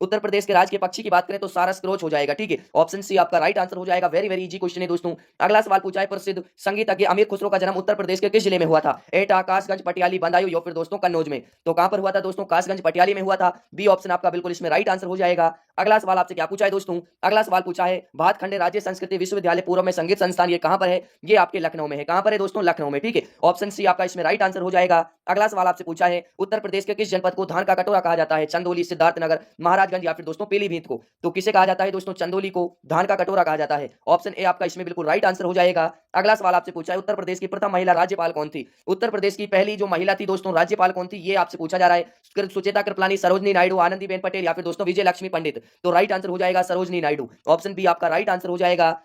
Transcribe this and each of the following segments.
उत्तर प्रदेश के राज्य के पक्षी की बात करें तो सारस क्रोच हो जाएगा। ठीक है, ऑप्शन सी आपका राइट आंसर हो जाएगा। वेरी वेरी इजी क्वेश्चन है दोस्तों। अगला सवाल पूछा है, प्रसिद्ध संगीतज्ञ अमीर खुसरो का जन्म उत्तर प्रदेश के किस जिले में हुआ था? एटा, कासगंज, पटियाली, बदायूं या फिर दोस्तों कन्नौज में? तो कहां पर हुआ था दोस्तों? कासगंज पटियाली में हुआ था। बी ऑप्शन आपका बिल्कुल इसमें राइट आंसर हो जाएगा। अगला सवाल आपसे क्या पूछा है दोस्तों? अगला सवाल पूछा है, भातखंडे राज्य संस्कृति विश्वविद्यालय पूर्व में संगीत संस्थान ये कहां पर है? ये आपके लखनऊ में है। कहां पर है दोस्तों? लखनऊ में। ठीक है, ऑप्शन सी आपका इसमें राइट आंसर हो जाएगा। अगला सवाल आपसे पूछा है, उत्तर प्रदेश के किस जनपद को धान का कटोरा कहा जाता है? चंदौली, सिद्धार्थनगर, महाराजगंज या फिर दोस्तों पीलीभीत को? तो किसे कहा जाता है दोस्तों? चंदौली को धान का कटोरा कहा जाता है। ऑप्शन ए आपका इसमें बिल्कुल राइट आंसर हो जाएगा। अगला सवाल आपसे पूछा है, उत्तर प्रदेश की प्रथम महिला राज्यपाल कौन थी? उत्तर प्रदेश की पहली जो महिला थी दोस्तों राज्यपाल कौन थी, ये आपसे पूछा जा रहा है। सुचेता कृपलानी, सरोजनी नायडू, आनंदीबेन पटेल या फिर दोस्तों विजय लक्ष्मी पंडित? तो राइट आंसर हो जाएगा सरोजनी नायडू। ऑप्शन बी आपका राइट आंसर हो जाएगा।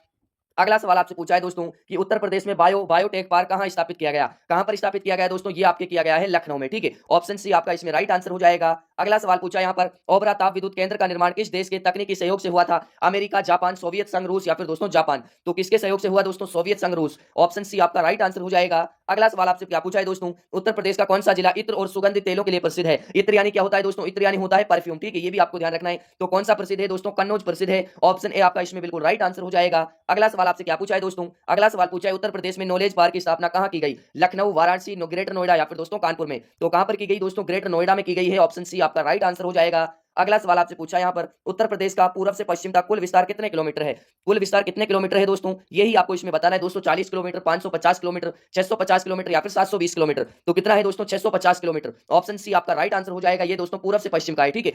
अगला सवाल आपसे पूछा है दोस्तों कि उत्तर प्रदेश में बायोटेक पार्क कहां स्थापित किया गया? कहां पर स्थापित किया गया दोस्तों? ये आपके किया गया है लखनऊ में। ठीक है, ऑप्शन सी आपका इसमें राइट आंसर हो जाएगा। अगला सवाल पूछा यहां पर, ओबरा ताप विद्युत केंद्र का निर्माण किस देश के तकनीकी सहयोग से हुआ था? अमेरिका, जापान, सोवियत संघ, रूस या फिर दोस्तों जापान? तो किसके सहयोग से हुआ दोस्तों? सोवियत संघ, रूस। ऑप्शन सी आपका राइट आंसर हो जाएगा। अगला सवाल आपसे क्या पूछा है दोस्तों? उत्तर प्रदेश का कौन सा जिला इत्र और सुगंधित तेलों के लिए प्रसिद्ध है? इत्र यानी क्या होता है दोस्तों? इत्र यानी होता है परफ्यूम। ठीक है, ये भी आपको ध्यान रखना है। तो कौन सा प्रसिद्ध है दोस्तों? कन्नौज प्रसिद्ध है। ऑप्शन ए आपका इसमें बिल्कुल राइट आंसर हो जाएगा। अगला सवाल आपसे क्या पूछा है दोस्तों? अगला सवाल पूछा है, उत्तर प्रदेश में नॉलेज पार्क की स्थापना कहां की गई? लखनऊ, वाराणसी, ग्रेटर नोएडा या फिर दोस्तों कानपुर में? तो कहां पर की गई दोस्तों? ग्रेटर नोएडा में की गई है। ऑप्शन सी आपका राइट आंसर हो जाएगा। अगला सवाल आपसे पूछा है यहां पर, उत्तर प्रदेश का पूर्व से पश्चिम तक कुल विस्तार कितने किलोमीटर है? कुल विस्तार कितने किलोमीटर है दोस्तों? यही आपको इसमें बताना है। 240 किलोमीटर, 550 किलोमीटर, 650 किलोमीटर या फिर 720 किलोमीटर? तो कितना है दोस्तों? 650 किलोमीटर। ऑप्शन सी आपका राइट आंसर हो जाएगा। ये दोस्तों पूर्व से पश्चिम का है। ठीक है,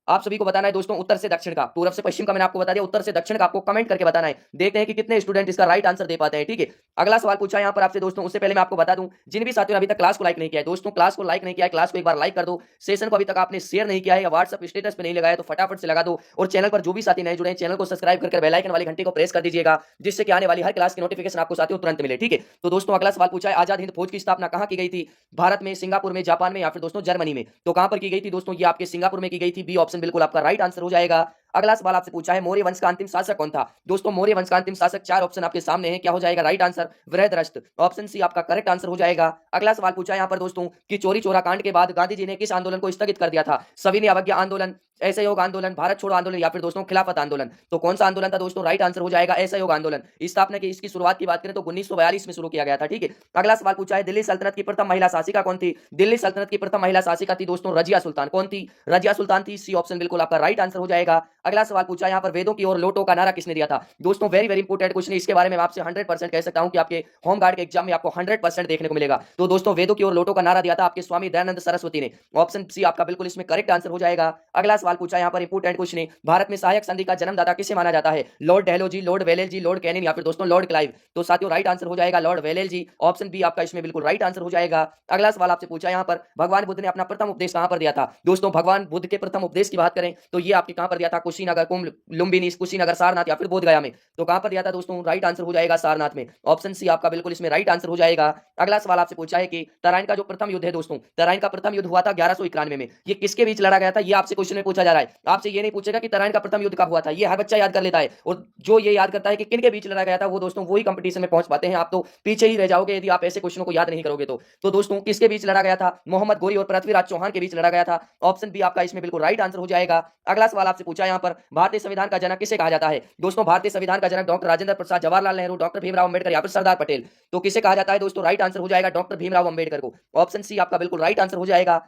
आप सभी को बताना है दोस्तों उत्तर से दक्षिण का। पूर्व से पश्चिम का मैंने आपको बता दिया, उत्तर से दक्षिण का आपको कमेंट करके बताना है। देखते हैं कि कितने स्टूडेंट इसका राइट आंसर दे पाते हैं। ठीक है, अगला सवाल पूछा है यहाँ पर आपसे दोस्तों। उससे पहले मैं आपको बता दूं, जिन भी साथियों ने अभी तक क्लास को लाइक नहीं किया है दोस्तों, क्लास को लाइक नहीं किया है, क्लास को एक बार लाइक कर दो। सेशन को अभी तक आपने शेयर नहीं किया है या व्हाट्सएप स्टेटस पे नहीं लगाया तो फटाफट से लगा दो। और चैनल पर जो भी साथी नए जुड़े हैं, चैनल को सब्सक्राइब करके बेल आइकन वाली घंटी को प्रेस कर दीजिएगा, जिससे कि आने वाली हर क्लास की नोटिफिकेशन आपको साथियों तुरंत मिले। ठीक है, तो दोस्तों अगला सवाल पूछा है, आजाद हिंद फौज की स्थापना कहां की गई थी? भारत में, सिंगापुर में, जापान में या फिर दोस्तों जर्मनी में? तो कहां पर की गई थी दोस्तों? ये आपके सिंगापुर में की गई थी। बी ऑप्शन बिल्कुल आपका राइट आंसर हो जाएगा। अगला सवाल आपसे पूछा है, मौर्य वंश का अंतिम शासक कौन था? दोस्तों मौर्य वंश का अंतिम शासक, चार ऑप्शन आपके सामने है, क्या हो जाएगा राइट आंसर? वृहदरष्ट। ऑप्शन सी आपका करेक्ट आंसर हो जाएगा। अगला सवाल पूछा है यहाँ पर दोस्तों कि चोरी चोरा कांड के बाद गांधी जी ने किस आंदोलन को स्थगित कर दिया था? सविनय अवज्ञा आंदोलन, असहयोग आंदोलन, भारत छोड़ो आंदोलन या फिर दोस्तों खिलाफत आंदोलन? तो कौन सा आंदोलन था दोस्तों? राइट आंसर हो जाएगा असहयोग आंदोलन। स्थापना की इसकी शुरुआत की बात करें तो 1942 में शुरू किया गया था। ठीक है, अगला सवाल पूछा है, दिल्ली सल्तनत की प्रथम महिला शासिका कौन थी? दिल्ली सल्तनत की प्रथम महिला शासिका थी दोस्तों रजिया सुल्तान। कौन थी? रजिया सुल्तान थी। सी ऑप्शन बिल्कुल आपका राइट आंसर हो जाएगा। अगला सवाल पूछा यहाँ पर, वेदों की ओर लौटो का नारा किसने दिया था? दोस्तों वेरी वेरी इंपोर्टेंट क्वेश्चन है, इसके बारे में आपसे 100% कह सकता हूं कि आपके होम गार्ड के एग्जाम में आपको 100% देखने को मिलेगा। तो दोस्तों वेदों की ओर लौटो का नारा दिया था आपके स्वामी दयानंद सरस्वती ने। ऑप्शन सी आपका बिल्कुल इसमें करेक्ट आंसर हो जाएगा। अगला सवाल पूछा यहाँ पर इंपोर्टेंट क्वेश्चन है, भारत में सहायक संधि का जन्मदाता किसे माना जाता है? लॉर्ड डेहलोजी, लॉर्ड वेलेजी, लॉर्ड कैनिंग या फिर दोस्तों लॉर्ड क्लाइव? तो साथियों राइट आंसर हो जाएगा लॉर्ड वेलेजी। ऑप्शन बी आपका इसमें बिल्कुल राइट आंसर हो जाएगा। अगला सवाल आपसे पूछा यहाँ पर, भगवान बुद्ध ने अपना प्रथम उपदेश कहां पर दिया था? दोस्तों भगवान बुद्ध के प्रथम उपदेश की बात करें तो ये आपके कहां पर दिया था? कुशीनगर, कुंभ, लुम्बिनी, कुशीनगर, सारनाथ या फिर बोधगया में? तो कहां पर दिया था दोस्तों? राइट आंसर हो जाएगा सारनाथ में। ऑप्शन सी आपका बिल्कुल इसमें राइट आंसर हो जाएगा। अगला सवाल आपसे पूछा है कि तराइन का जो प्रथम युद्ध है दोस्तों, तराइन का प्रथम युद्ध हुआ था 1191 में, ये किसके बीच लड़ा गया था? ये आपसे क्वेश्चन में पूछा जा रहा है। आपसे ये नहीं पूछेगा कि तराइन का प्रथम युद्ध कब हुआ था, ये हर बच्चा याद कर लेता है। और जो ये याद करता है कि किन के बीच लड़ा गया था, वो दोस्तों वही कंपटीशन में पहुंच पाते हैं। आप तो पीछे ही रह जाओगे यदि आप ऐसे क्वेश्चनों को याद नहीं करोगे तो दोस्तों किसके बीच लड़ा गया था? मोहम्मद गोरी और पृथ्वीराज चौहान के बीच लड़ा गया था। ऑप्शन बी आपका इसमें बिल्कुल राइट आंसर हो जाएगा। अगला सवाल आपसे पूछा यहाँ पर, भारतीय संविधान का जनक किसे कहा जाता है? दोस्तों भारतीय संविधान का जनक डॉक्टर राजेंद्र प्रसाद, जवाहरलाल नेहरू, डॉक्टर भीमराव अंबेडकर या फिर सरदार पटेल? तो किसे कहा जाता है दोस्तों? राइट आंसर हो जाएगा डॉक्टर भीमराव अंबेडकर को। ऑप्शन सी आपका बिल्कुल राइट आंसर हो जाएगा।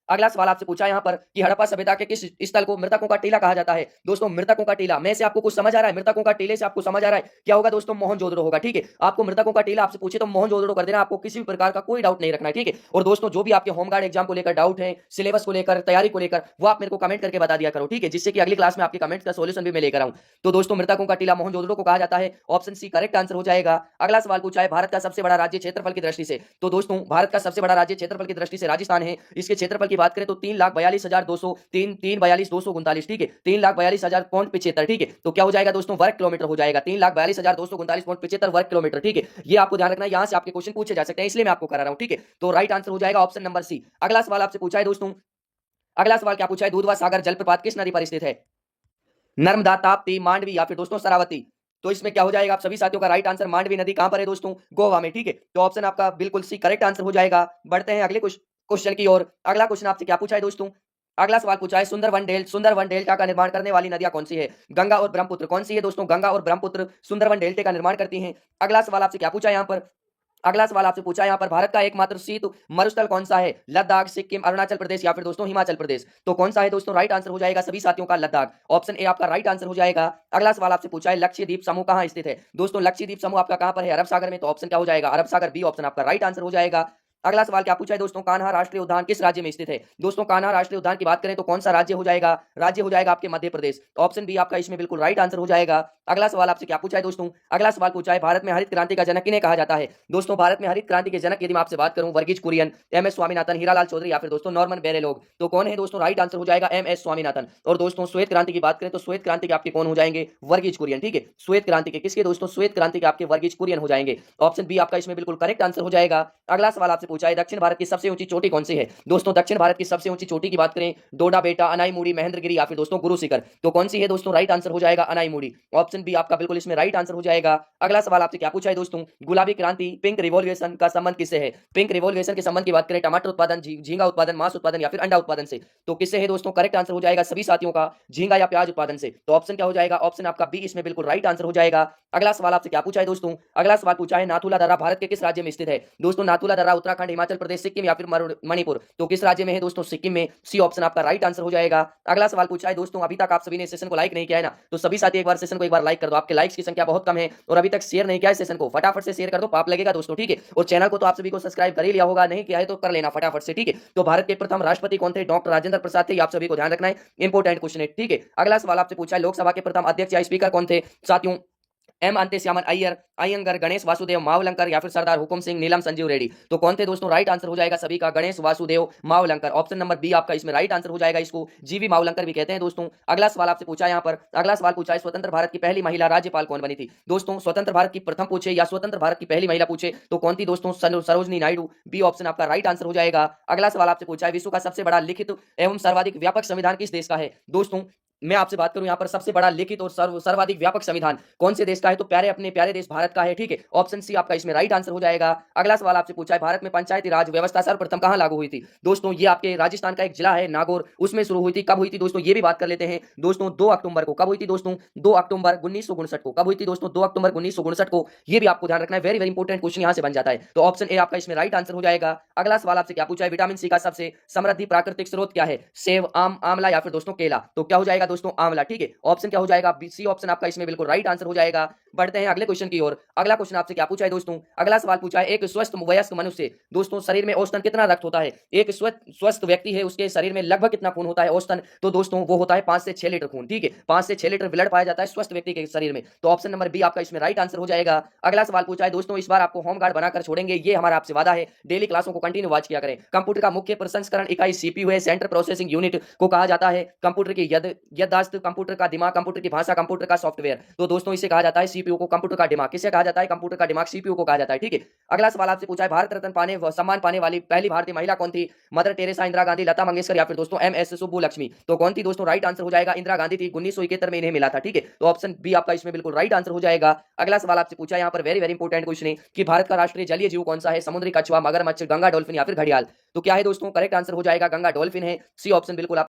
अगला सवाल आपसे पूछा यहाँ पर कि हड़प्पा सभ्यता के किस स्थल को मृतकों का टीला कहा जाता है? दोस्तों मृतकों का टीला में से आपको कुछ समझ आ रहा है? मृतकों का टीले से आपको समझ आ रहा है क्या होगा दोस्तों? मोहनजोदड़ो होगा। ठीक है, आपको मृतकों का टीला आपसे पूछे तो मोहनजोदड़ो कर देना, आपको किसी भी प्रकार का कोई डाउट नहीं रखना है। ठीक है, और दोस्तों जो भी आपके होमगार्ड एग्जाम को लेकर डाउट है, सिलेबस को लेकर, तैयारी को लेकर, वो आप मेरे को कमेंट करके बता दिया करो। ठीक है, जिससे कि अगली क्लास में आपके कमेंट का सोल्यूशन भी मैं लेकर आऊं। तो दोस्तों मृतकों का टीला मोहनजोदड़ो को कहा जाता है। ऑप्शन सी करेक्ट आंसर हो जाएगा। अगला सवाल पूछा है, भारत का सबसे बड़ा राज्य क्षेत्रफल की दृष्टि से? तो दोस्तों भारत का सबसे बड़ा राज्य क्षेत्रफल की दृष्टि से राजस्थान है। इसके क्षेत्रफल की बात करें तो 3,42,243,42,239। ठीक है, 3,42,000.75। ठीक है, तो क्या हो जाएगा दोस्तों? वर्ग किलोमीटर हो जाएगा। 3,42,239.75 वर्ग किलोमीटर। ठीक है, ये आपको ध्यान रखना है, यहां से आपके क्वेश्चन पूछे जा सकते हैं, इसलिए मैं आपको करा रहा हूं। ठीक है, तो राइट आंसर हो जाएगा ऑप्शन नंबर सी। अगला सवाल आपसे पूछा है दोस्तों, अगला सवाल क्या पूछा है, दूधवा सागर जलप्रपात किस नदी पर स्थित है? नर्मदा, ताप्ती, मांडवी या फिर दोस्तों शरावती? तो इसमें क्या हो जाएगा आप सभी साथियों का राइट आंसर? मांडवी नदी कहां पर है दोस्तों? गोवा में। ठीक है, तो ऑप्शन आपका बिल्कुल सी करेक्ट आंसर हो जाएगा। बढ़ते हैं अगले क्वेश्चन की ओर। अगला क्वेश्चन आपसे क्या पूछा है दोस्तों? अगला सवाल पूछा है सुंदरवन डेल्टा का निर्माण करने वाली नदियां कौन सी है? गंगा और ब्रह्मपुत्र। कौन सी है दोस्तों? गंगा और ब्रह्मपुत्र सुंदरवन डेल्टा का निर्माण करती हैं। अगला सवाल आपसे क्या पूछा है यहाँ पर? अगला सवाल आपसे पूछा है यहाँ पर भारत का एकमात्र शीत मरुस्थल कौन सा है? लद्दाख, सिक्किम, अरुणाचल प्रदेश या फिर दोस्तों हिमाचल प्रदेश। तो कौन सा है दोस्तों? राइट आंसर हो जाएगा सभी साथियों का लद्दाख। ऑप्शन ए आपका राइट आंसर हो जाएगा। अगला सवाल आपसे पूछा है लक्षद्वीप समूह कहाँ स्थित है? दोस्तों लक्षद्वीप समूह आपका कहाँ पर है? अरब सागर में। तो ऑप्शन क्या हो जाएगा? अरब सागर, बी ऑप्शन आपका राइट आंसर हो जाएगा। अगला सवाल क्या पूछा है दोस्तों? कान्हा राष्ट्रीय उद्यान किस राज्य में स्थित है? दोस्तों कान्हा राष्ट्रीय उद्यान की बात करें तो कौन सा राज्य हो जाएगा? राज्य हो जाएगा आपके मध्य प्रदेश। तो ऑप्शन बी आपका इसमें बिल्कुल राइट आंसर हो जाएगा। अगला सवाल आपसे क्या पूछा है दोस्तों? अगला सवाल पूछा है भारत में हरित क्रांति का जनक किन्हें कहा जाता है? दोस्तों भारत में हरित क्रांति के जनक यदि मैं आपसे बात करूं वर्गीज कुरियन, एम एस स्वामीनाथन, हीरालाल चौधरी या फिर दोस्तों नॉर्मन बेरेलोग। तो कौन है दोस्तों? राइट आंसर हो जाएगा एम एस स्वामीनाथन। और दोस्तों श्वेत क्रांति की बात करें तो श्वेत क्रांति के आपके कौन हो जाएंगे? वर्गीज कुरियन। ठीक है, श्वेत क्रांति के किसके दोस्तों? श्वेत क्रांति के आपके वर्गीज कुरियन हो जाएंगे। ऑप्शन बी आपका इसमें बिल्कुल करेक्ट आंसर हो जाएगा। अगला सवाल आपसे पूछा है दक्षिण भारत की सबसे ऊंची चोटी कौन सी है? दोस्तों दक्षिण भारत की सबसे ऊंची चोटी की बात करें डोडा बेटा, अनाईमुड़ी, महेंद्रगिरी या फिर दोस्तों गुरु शिखर। तो कौन सी है दोस्तों? राइट आंसर हो जाएगा अनाईमुड़ी। ऑप्शन बी आपका बिल्कुल इसमें राइट आंसर हो जाएगा। अगला सवाल आपसे क्या पूछा है दोस्तों? गुलाबी क्रांति पिंक रिवॉल्यूशन का संबंध किससे है? पिंक रिवॉल्यूशन के संबंध की बात करें टमाटर उत्पादन, झींगा उत्पादन, मांस उत्पादन या फिर अंडा उत्पादन से। तो किससे है दोस्तों? करेक्ट आंसर हो जाएगा सभी साथियों का झींगा या प्याज उत्पादन से। तो ऑप्शन क्या हो जाएगा? ऑप्शन आपका बी इसमें बिल्कुल राइट आंसर हो जाएगा। अगला सवाल आपसे क्या पूछा है दोस्तों? अगला सवाल पूछा है नाथुला दर्रा भारत के किस राज्य में स्थित है? दोस्तों नाथुला दर्रा उत्तराखंड, हिमाचल प्रदेश, सिक्किम या फिर मणिपुर। तो किस राज्य में है दोस्तों? सिक्किम में। सी ऑप्शन आपका राइट आंसर हो जाएगा। अगला सवाल पूछा है दोस्तों अभी तक आप सभी ने सेशन को लाइक नहीं किया है ना, तो सभी साथी एक बार सेशन को एक बार लाइक कर दो। आपके लाइक्स की संख्या बहुत कम है और अभी तक शेयर नहीं किया है सेशन को, फटाफट से शेयर कर दो, पाप लगेगा दोस्तों। ठीक है, और चैनल को तो आप सभी को सब्सक्राइब कर ही लिया होगा, नहीं किया है तो कर लेना फटाफट से। ठीक है, तो भारत के प्रथम राष्ट्रपति कौन थे? डॉक्टर राजेंद्र प्रसाद थे। आप सभी को ध्यान रखना है, इंपोर्टेंट क्वेश्चन है। ठीक है, अगला सवाल आपसे पूछा है लोकसभा के प्रथम अध्यक्ष या स्पीकर कौन थे? साथियों एम अंत्यस्यामन अय्यर, अयंगर, गणेश वासुदेव मावलंकर या फिर सरदार हुकुम सिंह, नीलम संजीव रेड्डी। तो कौन थे दोस्तों? राइट आंसर हो जाएगा सभी का Ganesh Vasudev Mavalankar. Option number B आपका इसमें राइट आंसर हो जाएगा। इसको जीवी मावलंकर भी कहते हैं दोस्तों। अगला सवाल आपसे पूछा है यहाँ पर, अगला सवाल पूछा है स्वतंत्र भारत की पहली महिला राज्यपाल कौन बनी थी? दोस्तों स्वतंत्र भारत की प्रथम पूछे या स्वतंत्र भारत की पहली महिला पूछे तो कौन थी दोस्तों? सरोजनी नायडू। बी ऑप्शन आपका राइट आंसर हो जाएगा। अगला सवाल आपसे पूछा है विश्व का सबसे बड़ा लिखित एवं सर्वाधिक व्यापक संविधान किस देश का है? दोस्तों मैं आपसे बात करूं यहाँ पर सबसे बड़ा लिखित और सर्वाधिक व्यापक संविधान कौन से देश का है? तो अपने प्यारे देश भारत का है। ठीक है, ऑप्शन सी आपका इसमें राइट आंसर हो जाएगा। अगला सवाल आपसे पूछा है भारत में पंचायती राज व्यवस्था सर्वप्रथम कहां लागू हुई थी? दोस्तों ये आपके राजस्थान का एक जिला है नागौर, उसमें शुरू हुई थी। कब हुई थी दोस्तों? ये भी बात कर लेते हैं दोस्तों। 2 अक्टूबर को। कब हुई थी दोस्तों? 2 अक्टूबर 1959 को। कब हुई थी दोस्तों? 2 अक्टूबर 1959 को। ये भी आपको ध्यान रखना है, वेरी वेरी इंपॉर्टेंट क्वेश्चन यहाँ से बन जाता है। तो ऑप्शन ए आपका इसमें राइट आंसर हो जाएगा। अगला सवाल आपसे क्या पूछा है विटामिन सी का सबसे समृद्धि प्राकृतिक स्रोत क्या है? सेब, आम, आंवला या फिर दोस्तों केला। तो क्या हो जाएगा दोस्तों? आंवला। ठीक है, ऑप्शन क्या हो जाएगा? सी ऑप्शन आपका इसमें बिल्कुल राइट आंसर हो जाएगा। बढ़ते हैं अगले क्वेश्चन की ओर। अगला क्वेश्चन आपसे क्या पूछा है दोस्तों? अगला सवाल पूछा है एक स्वस्थ वयस्क मनुष्य दोस्तों शरीर में औसतन कितना रक्त होता है? एक स्वस्थ व्यक्ति है उसके शरीर में लगभग कितना खून होता है औसतन? तो दोस्तों वो होता है 5 से 6 लीटर खून। ठीक है, 5 से 6 लीटर ब्लड पाया जाता है स्वस्थ व्यक्ति के शरीर में। तो ऑप्शन नंबर बी आपका इसमें राइट आंसर हो जाएगा। अगला सवाल पूछा है दोस्तों इस बार आपको होम गार्ड बनाकर छोड़ेंगे, ये हमारा आपसे वादा है। डेली क्लासों को कंटिन्यू वॉच किया करें। कंप्यूटर का मुख्य प्रसंस्करण इकाई सीपीयू है, सेंट्रल प्रोसेसिंग यूनिट को कहा जाता है। कंप्यूटर की याददाश्त, कंप्यूटर का दिमाग, कंप्यूटर की भाषा, कंप्यूटर का सॉफ्टवेयर। तो दोस्तों इसे कहा जाता है सीपीयू को कंप्यूटर का दिमाग। किसे कहा जाता है? कंप्यूटर का दिमाग सीपीयू को कहा जाता है। ठीक है, अगला सवाल आपसे पूछा है भारत रत्न सम्मान पाने वाली पहली भारतीय महिला कौन थी? मदर टेरेसा, इंदिरा गांधी, लता मंगेशकर या फिर दोस्तों एम एस सुब्बुलक्ष्मी। तो कौन थी दोस्तों? राइट आंसर हो जाएगा इंदिरा गांधी थी। 1971 में इन्हें मिला था। ठीक है, तो ऑप्शन बी आपका इसमें बिल्कुल राइट आंसर हो जाएगा। अगला सवाल आपसे पूछा है यहाँ पर वेरी वेरी इंपॉर्टेंट क्वेश्चन है कि भारत का राष्ट्रीय जलीय जीव कौन सा है? समुद्री कछुआ, मगरमच्छ, गंगा डॉल्फिन या फिर घड़ियाल। तो क्या है दोस्तों? करेक्ट आंसर हो जाएगा गंगा डॉल्फिन है। सी ऑप्शन बिल्कुल